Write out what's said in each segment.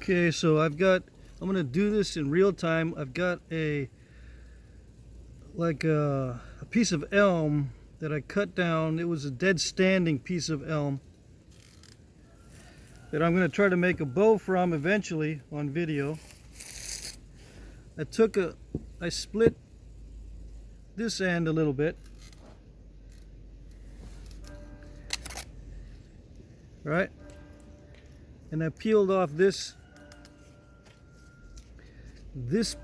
Okay, so I'm going to do this in real time. I've got a piece of elm that I cut down. It was a dead standing piece of elm that I'm going to try to make a bow from eventually on video. I split this end a little bit, right? And I peeled off this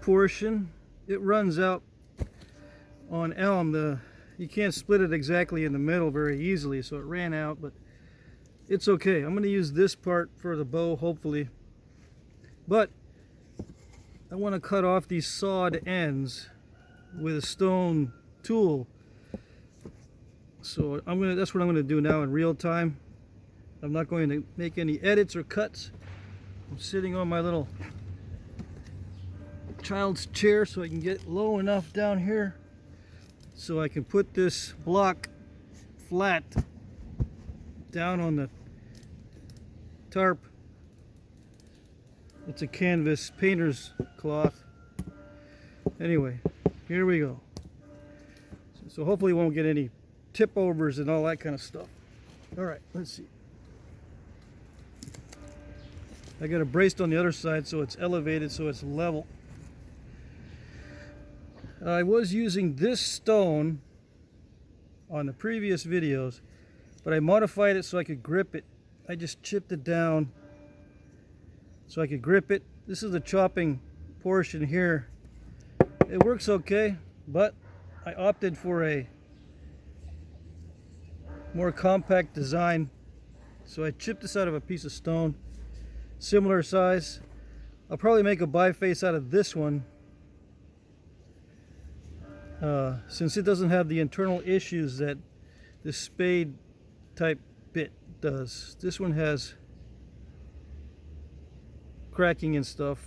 portion. It runs out on elm. You can't split it exactly in the middle very easily, so it ran out, but it's okay. I'm going to use this part for the bow, hopefully. But I want to cut off these sawed ends with a stone tool. So that's what I'm going to do now in real time. I'm not going to make any edits or cuts. I'm sitting on my little child's chair so I can get low enough down here so I can put this block flat down on the tarp. It's a canvas painter's cloth. Anyway, here we go. So hopefully we won't get any tip overs and all that kind of stuff. All right, let's see. I got it braced on the other side so it's elevated, so it's level. I was using this stone on the previous videos, but I modified it so I could grip it. I just chipped it down so I could grip it. This is the chopping portion here. It works okay, but I opted for a more compact design. So I chipped this out of a piece of stone, similar size. I'll probably make a biface out of this one, since it doesn't have the internal issues that the spade type bit does. This one has cracking and stuff.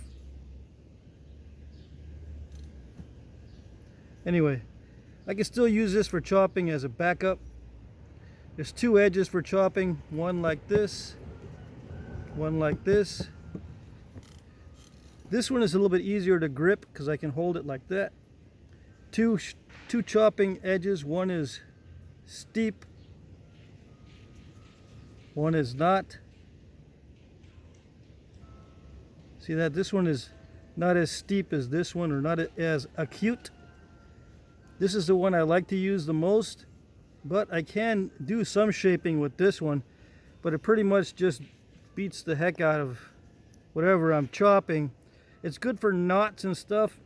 Anyway, I can still use this for chopping as a backup. There's two edges for chopping, one like this, one like this. This one is a little bit easier to grip because I can hold it like that. Two chopping edges, one is steep, one is not. See that? This one is not as steep as this one, or not as acute. This is the one I like to use the most, but I can do some shaping with this one, but it pretty much just beats the heck out of whatever I'm chopping. It's good for knots and stuff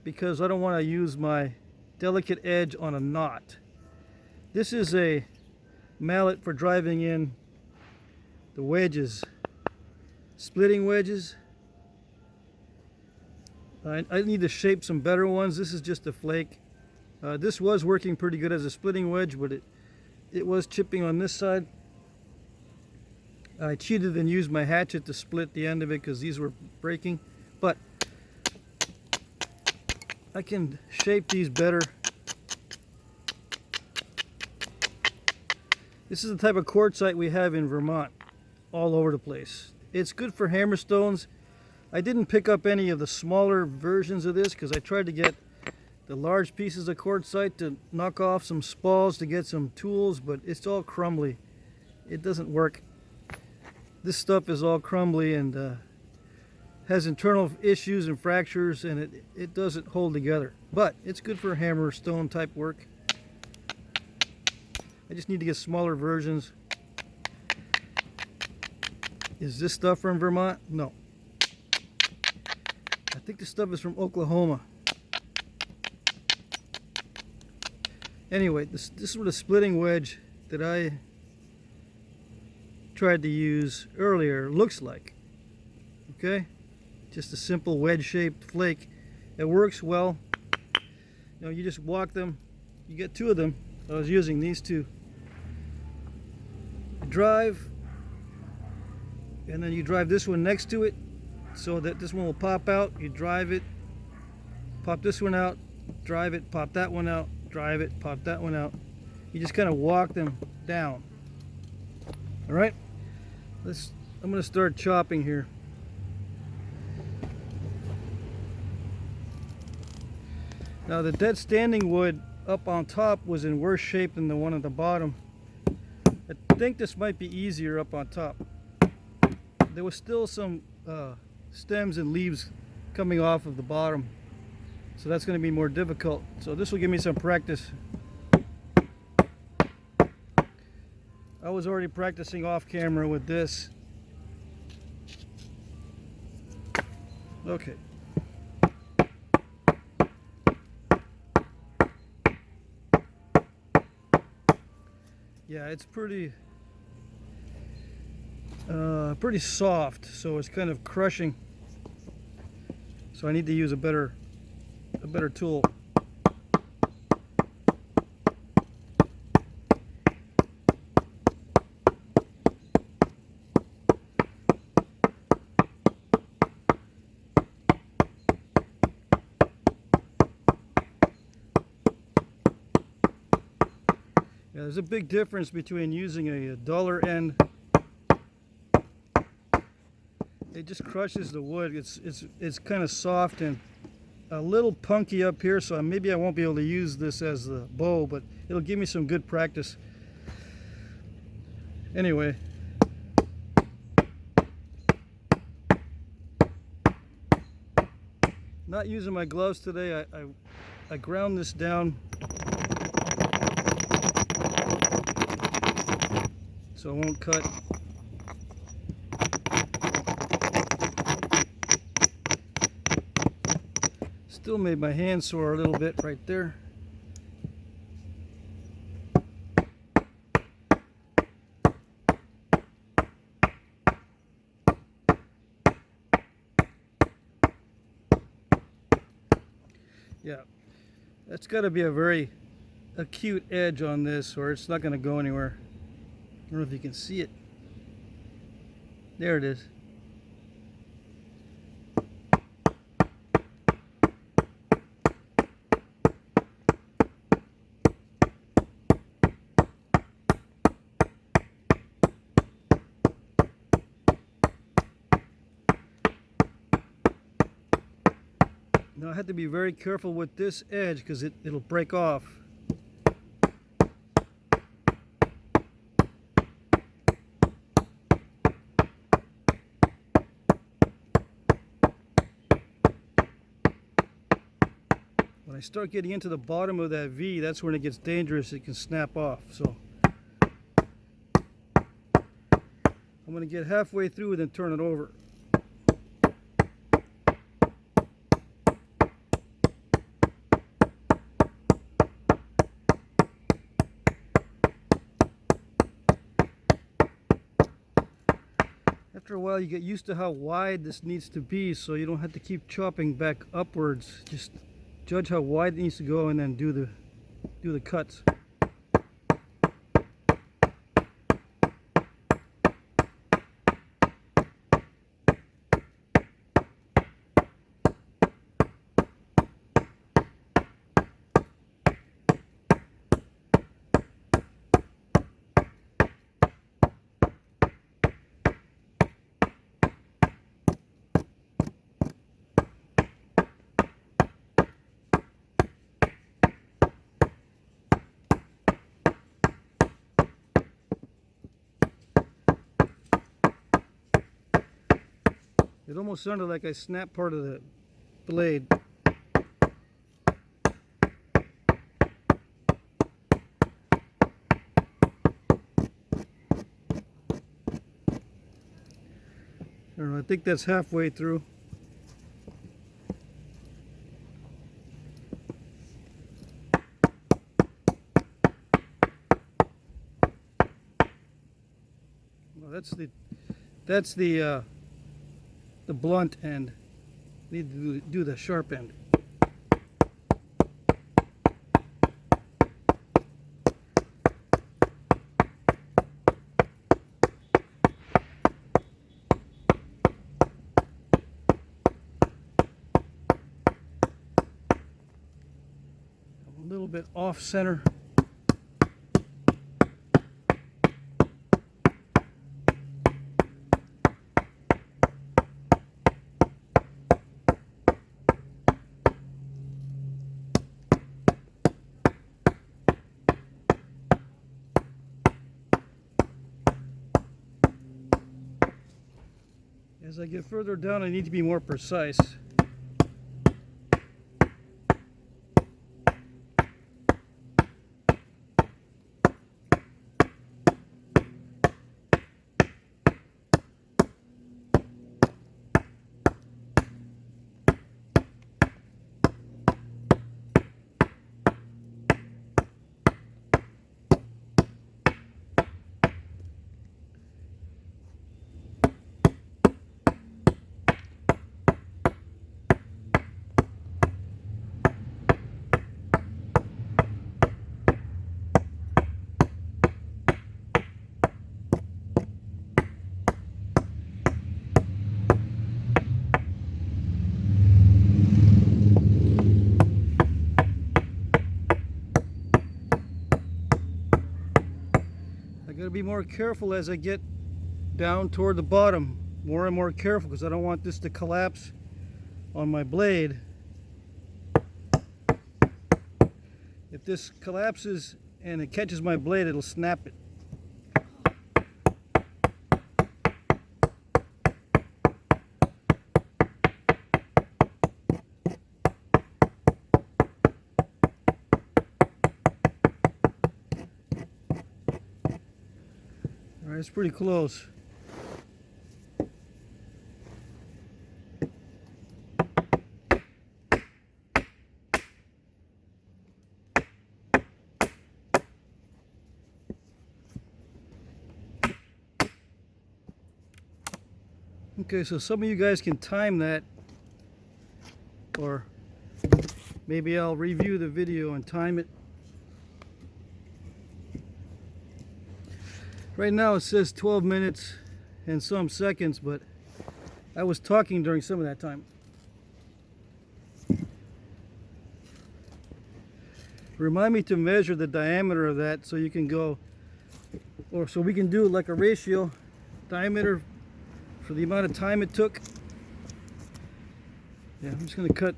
because I don't want to use my delicate edge on a knot. This is a mallet for driving in the wedges, splitting wedges. I need to shape some better ones. This is just a flake. This was working pretty good as a splitting wedge, but it was chipping on this side. I cheated and used my hatchet to split the end of it because these were breaking, but I can shape these better. This is the type of quartzite we have in Vermont, all over the place. It's good for hammerstones. I didn't pick up any of the smaller versions of this because I tried to get the large pieces of quartzite to knock off some spalls to get some tools, but it's all crumbly. It doesn't work. This stuff is all crumbly and has internal issues and fractures, and it doesn't hold together. But it's good for hammerstone type work. I just need to get smaller versions. Is this stuff from Vermont? No. I think this stuff is from Oklahoma. Anyway, this is what a splitting wedge that I tried to use earlier looks like. Okay? Just a simple wedge-shaped flake. It works well. You know, you just walk them. You get two of them. I was using these two. You drive, and then you drive this one next to it so that this one will pop out. You drive it, pop this one out, drive it, pop that one out, drive it, pop that one out. You just kind of walk them down. All right, I'm going to start chopping here. Now the dead standing wood up on top was in worse shape than the one at the bottom. I think this might be easier up on top. There was still some stems and leaves coming off of the bottom, so that's going to be more difficult. So this will give me some practice. I was already practicing off camera with this. Okay. Yeah, it's pretty soft, so it's kind of crushing. So I need to use a better tool. Yeah, there's a big difference between using a duller end. It just crushes the wood. It's kind of soft and a little punky up here, so maybe I won't be able to use this as the bow, but it'll give me some good practice. Anyway, not using my gloves today. I ground this down so it won't cut. Still made my hand sore a little bit right there. Yeah, that's got to be a very acute edge on this, or it's not going to go anywhere. I don't know if you can see it. There it is. Now I have to be very careful with this edge because it'll break off. When I start getting into the bottom of that V, that's when it gets dangerous. It can snap off. So I'm going to get halfway through and then turn it over. After a while you get used to how wide this needs to be, so you don't have to keep chopping back upwards. Just judge how wide it needs to go and then do the cuts. It almost sounded like I snapped part of the blade. I don't know, I think that's halfway through. Well, that's the blunt end. Need to do the sharp end. A little bit off center. As I get further down, I need to be more precise. I gotta be more careful as I get down toward the bottom. More and more careful, because I don't want this to collapse on my blade. If this collapses and it catches my blade, it'll snap it. All right, it's pretty close. Okay, so some of you guys can time that, or maybe I'll review the video and time it. Right now it says 12 minutes and some seconds, but I was talking during some of that time. Remind me to measure the diameter of that so you can go, or so we can do like a ratio diameter for the amount of time it took. Yeah, I'm just going to cut.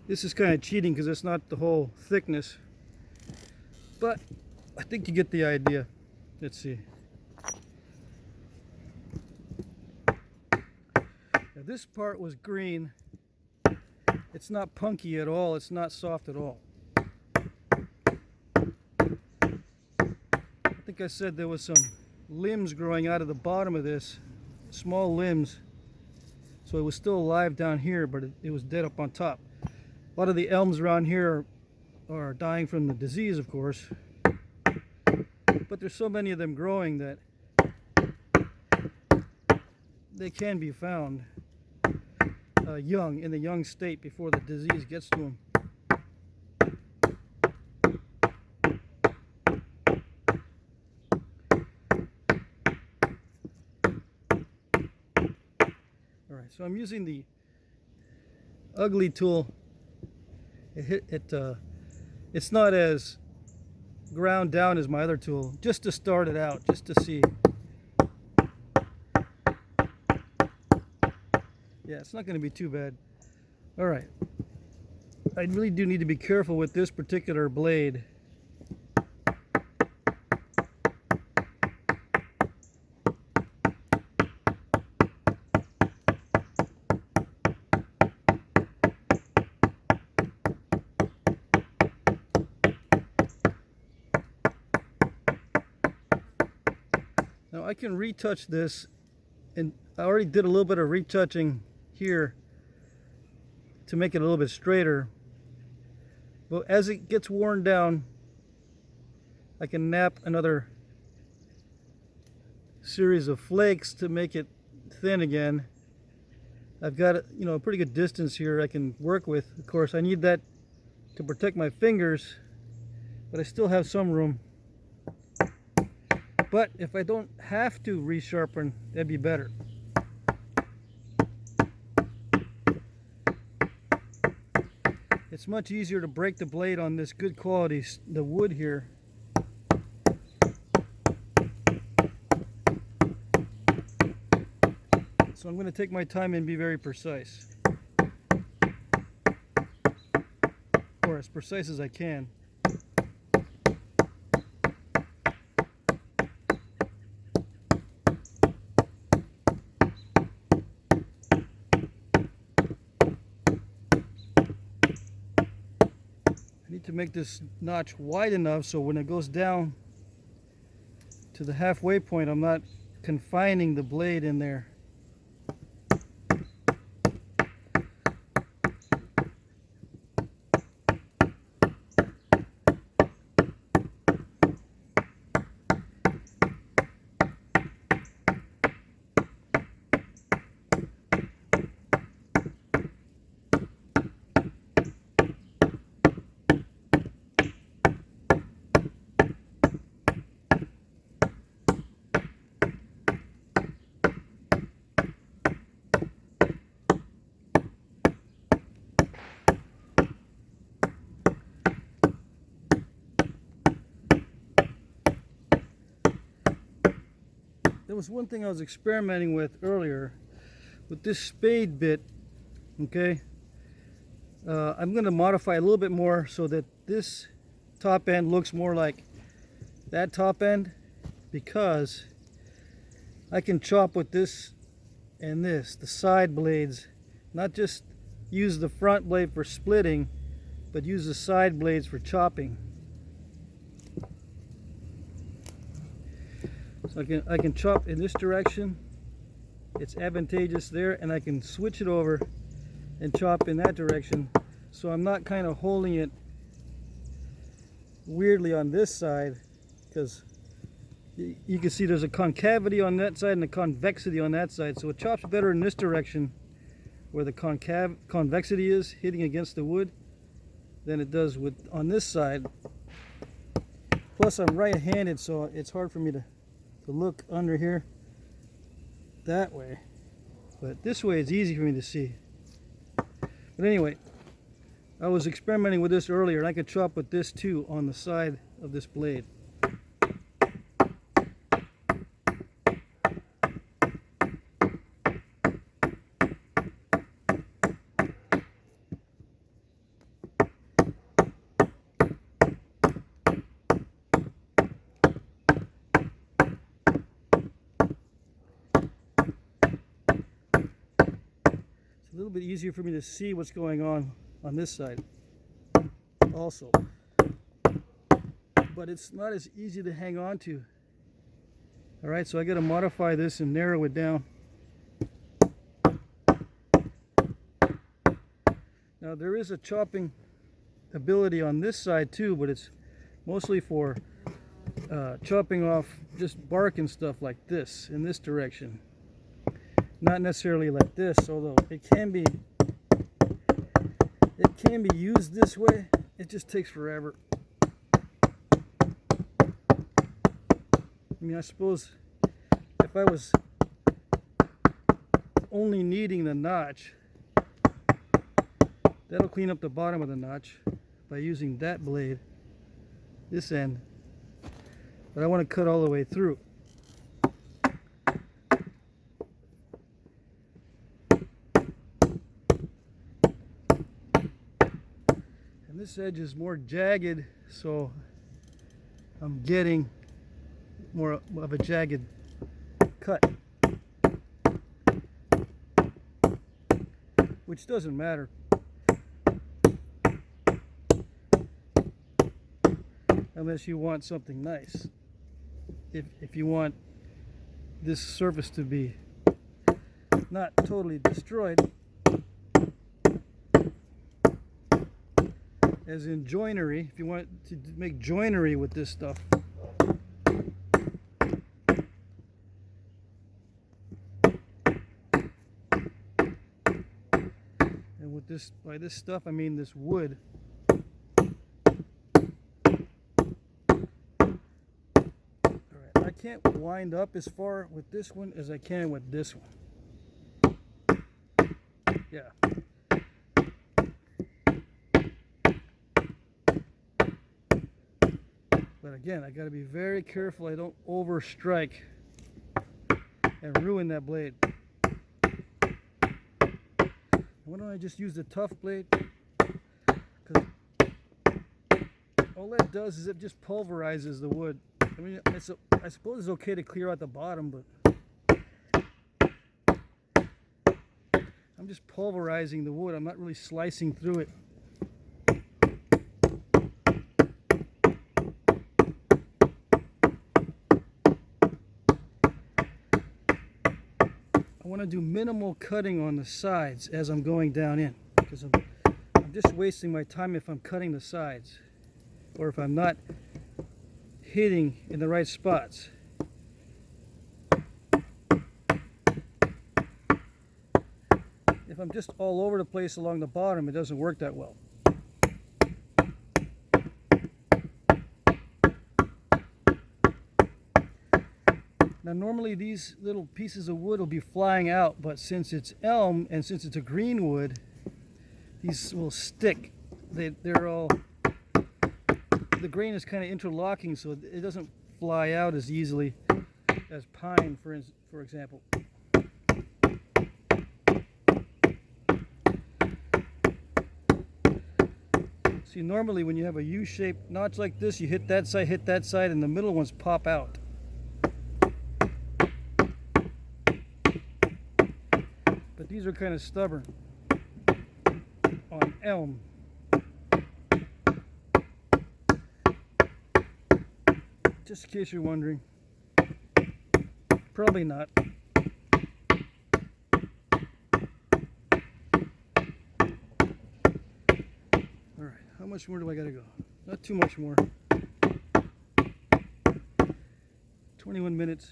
This is kind of cheating because it's not the whole thickness, but I think you get the idea. Let's see. Now this part was green. It's not punky at all. It's not soft at all. I think I said there was some limbs growing out of the bottom of this. Small limbs. So it was still alive down here, but it was dead up on top. A lot of the elms around here are dying from the disease, of course. But there's so many of them growing that they can be found young, in the young state before the disease gets to them. Alright, so I'm using the ugly tool. It's not as ground down as my other tool, just to start it out, just to see. Yeah, it's not going to be too bad. All right, I really do need to be careful with this particular blade. Now I can retouch this, and I already did a little bit of retouching here to make it a little bit straighter. But as it gets worn down, I can nap another series of flakes to make it thin again. I've got a pretty good distance here I can work with. Of course, I need that to protect my fingers, but I still have some room. But if I don't have to resharpen, that'd be better. It's much easier to break the blade on this good quality, the wood here. So I'm going to take my time and be very precise. Or as precise as I can. need to make this notch wide enough so when it goes down to the halfway point, I'm not confining the blade in there. There was one thing I was experimenting with earlier with this spade bit. Okay, I'm going to modify a little bit more so that this top end looks more like that top end, because I can chop with this and this, the side blades, not just use the front blade for splitting, but use the side blades for chopping. So I can chop in this direction, it's advantageous there, and I can switch it over and chop in that direction, so I'm not kind of holding it weirdly on this side, because you can see there's a concavity on that side and a convexity on that side, so it chops better in this direction where the convexity is hitting against the wood than it does on this side. Plus I'm right-handed, so it's hard for me to look under here that way, but this way it's easy for me to see. But anyway, I was experimenting with this earlier, and I could chop with this too on the side of this blade. A little bit easier for me to see what's going on this side also, but it's not as easy to hang on to. All right, so I got to modify this and narrow it down. Now there is a chopping ability on this side too, but it's mostly for chopping off just bark and stuff like this in this direction. Not necessarily like this, although it can be used this way. It just takes forever. I mean, I suppose if I was only needing the notch, that'll clean up the bottom of the notch by using that blade, this end. But I want to cut all the way through. This edge is more jagged, so I'm getting more of a jagged cut, which doesn't matter. Unless you want something nice. If you want this surface to be not totally destroyed, as in joinery, if you want to make joinery with this stuff. And with this, by this stuff I mean this wood. Alright, I can't wind up as far with this one as I can with this one. Yeah. But again, I got to be very careful I don't overstrike and ruin that blade. Why don't I just use the tough blade? Because all that does is it just pulverizes the wood. I mean, I suppose it's okay to clear out the bottom, but I'm just pulverizing the wood. I'm not really slicing through it. I want to do minimal cutting on the sides as I'm going down in, because I'm just wasting my time if I'm cutting the sides or if I'm not hitting in the right spots. If I'm just all over the place along the bottom, it doesn't work that well. Now normally these little pieces of wood will be flying out, but since it's elm and since it's a green wood, these will stick. They're all, the grain is kind of interlocking, so it doesn't fly out as easily as pine, for example. See, normally when you have a U-shaped notch like this, you hit that side, and the middle ones pop out. But these are kind of stubborn on elm. Just in case you're wondering. Probably not. Alright, how much more do I gotta go? Not too much more. 21 minutes.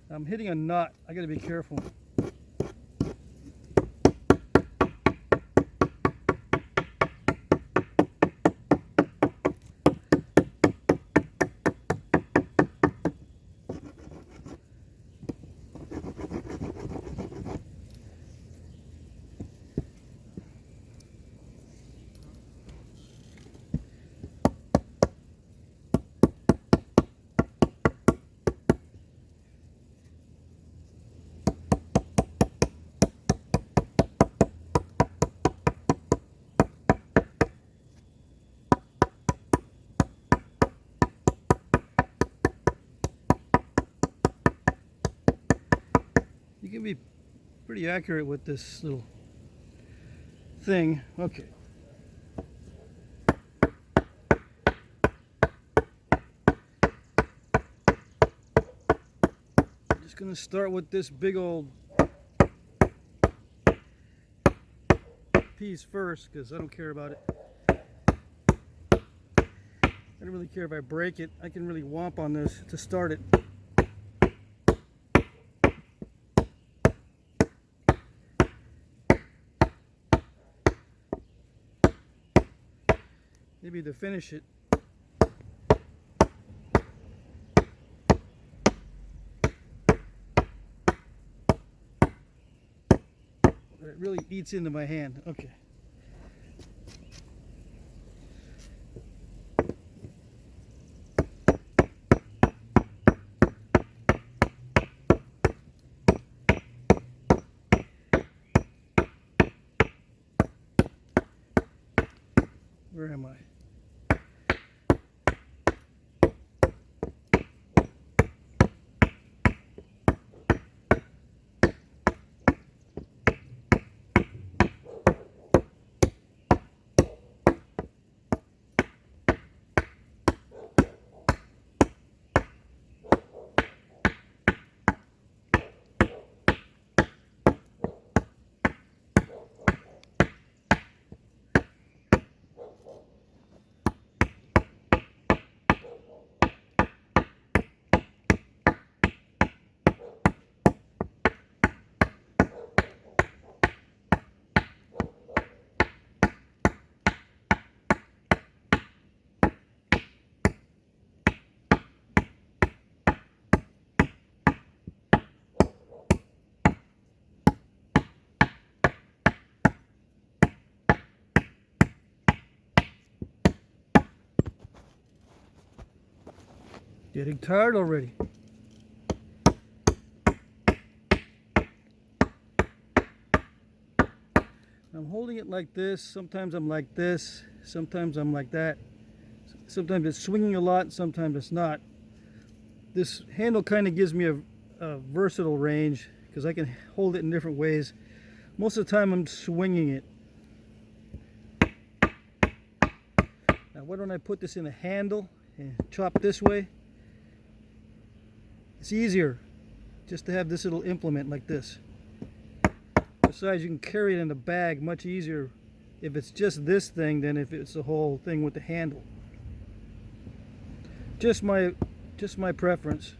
I'm hitting a knot. I gotta be careful. You can be pretty accurate with this little thing. Okay. I'm just going to start with this big old piece first, because I don't care about it. I don't really care if I break it. I can really whomp on this to start it. Maybe to finish it. But it really eats into my hand. Okay. Where am I? Getting tired already. I'm holding it like this. Sometimes I'm like this. Sometimes I'm like that. Sometimes it's swinging a lot. Sometimes it's not. This handle kind of gives me a versatile range because I can hold it in different ways. Most of the time I'm swinging it. Now why don't I put this in the handle and chop this way? It's easier. just to have this little implement like this. Besides, you can carry it in a bag much easier if it's just this thing than if it's the whole thing with the handle. Just my preference.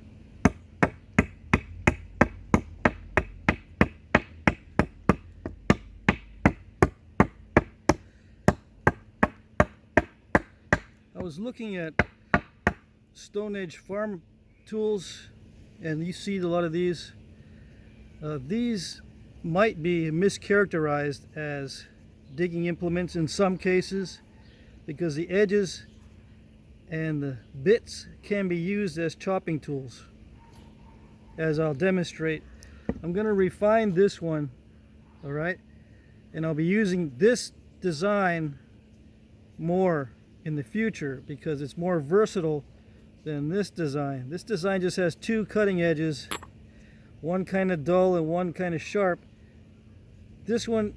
I was looking at Stone Age farm tools, and you see a lot of these. These might be mischaracterized as digging implements in some cases, because the edges and the bits can be used as chopping tools, as I'll demonstrate. I'm going to refine this one, alright, and I'll be using this design more in the future because it's more versatile than this design. This design just has two cutting edges, one kind of dull and one kind of sharp. This one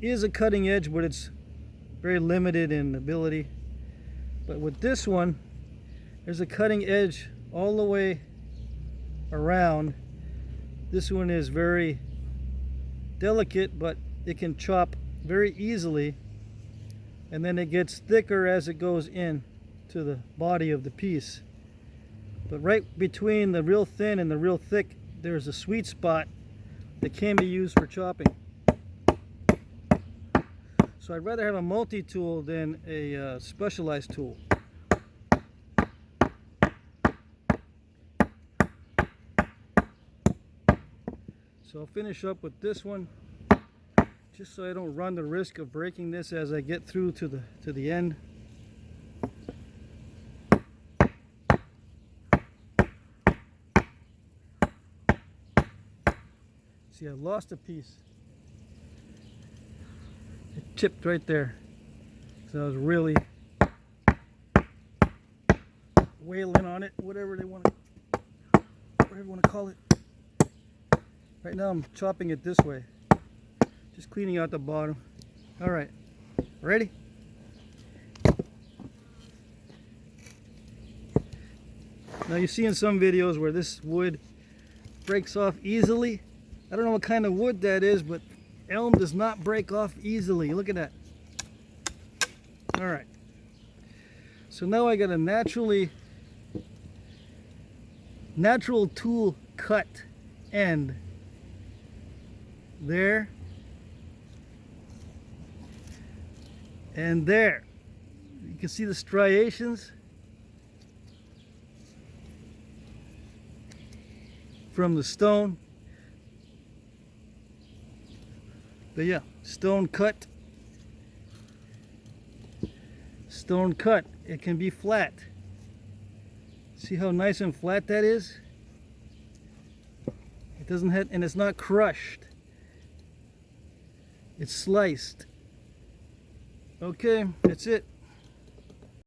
is a cutting edge, but it's very limited in ability. But with this one, there's a cutting edge all the way around. This one is very delicate, but it can chop very easily, and then it gets thicker as it goes in to the body of the piece. But right between the real thin and the real thick, there's a sweet spot that can be used for chopping. So I'd rather have a multi-tool than a specialized tool. So I'll finish up with this one, just so I don't run the risk of breaking this as I get through to the end. See, I lost a piece. It chipped right there. So I was really wailing on it, whatever you want to call it. Right now I'm chopping it this way, just cleaning out the bottom. All right, ready? Now you see in some videos where this wood breaks off easily. I don't know what kind of wood that is, but elm does not break off easily. Look at that. All right. So now I got a natural tool cut end there and there. You can see the striations from the stone. But yeah, stone cut. Stone cut. It can be flat. See how nice and flat that is? It doesn't have, and it's not crushed. It's sliced. Okay, that's it.